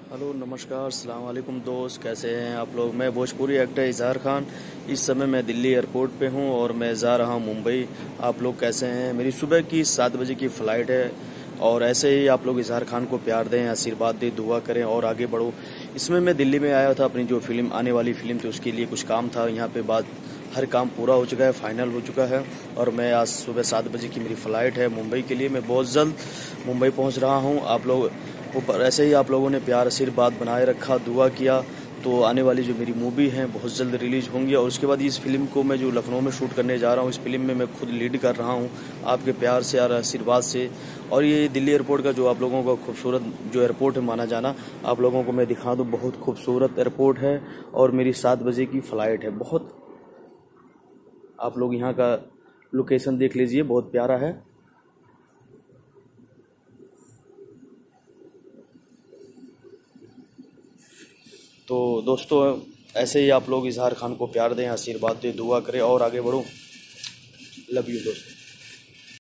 Hello नमस्कार अस्सलाम वालेकुम दोस्त, कैसे हैं आप लोग। मैं भोजपुरी एक्टर इजहार खान। इस समय मैं दिल्ली एयरपोर्ट पे हूं और मैं जा रहा हूं मुंबई। आप लोग कैसे हैं। मेरी सुबह की 7 बजे की फ़्लाइट है और ऐसे ही आप लोग इजहार खान को प्यार दें, आशीर्वाद दें, दुआ करें और आगे बढ़ो। इसमें मैं दिल्ली में आया था, अपनी जो फिल्म आने वाली फिल्म थी उसके लिए कुछ काम था। यहाँ पे बात हर काम पूरा हो चुका है, फाइनल हो चुका है और मैं आज सुबह 7 बजे की मेरी फ़्लाइट है मुंबई के लिए। मैं बहुत जल्द मुंबई पहुँच रहा हूँ। आप लोग ऊपर ऐसे ही आप लोगों ने प्यार आशीर्वाद बनाए रखा, दुआ किया, तो आने वाली जो मेरी मूवी है बहुत जल्द रिलीज होंगी। और उसके बाद इस फिल्म को मैं जो लखनऊ में शूट करने जा रहा हूँ, इस फिल्म में मैं खुद लीड कर रहा हूँ आपके प्यार से और आशीर्वाद से। और ये दिल्ली एयरपोर्ट का जो आप लोगों का खूबसूरत जो एयरपोर्ट है माना जाना, आप लोगों को मैं दिखा दूँ, बहुत खूबसूरत एयरपोर्ट है और मेरी 7 बजे की फ़्लाइट है। बहुत आप लोग यहाँ का लोकेशन देख लीजिए, बहुत प्यारा है। तो दोस्तों ऐसे ही आप लोग इजहार खान को प्यार दें, आशीर्वाद दें, दुआ करें और आगे बढ़ो। लव यू दोस्तों।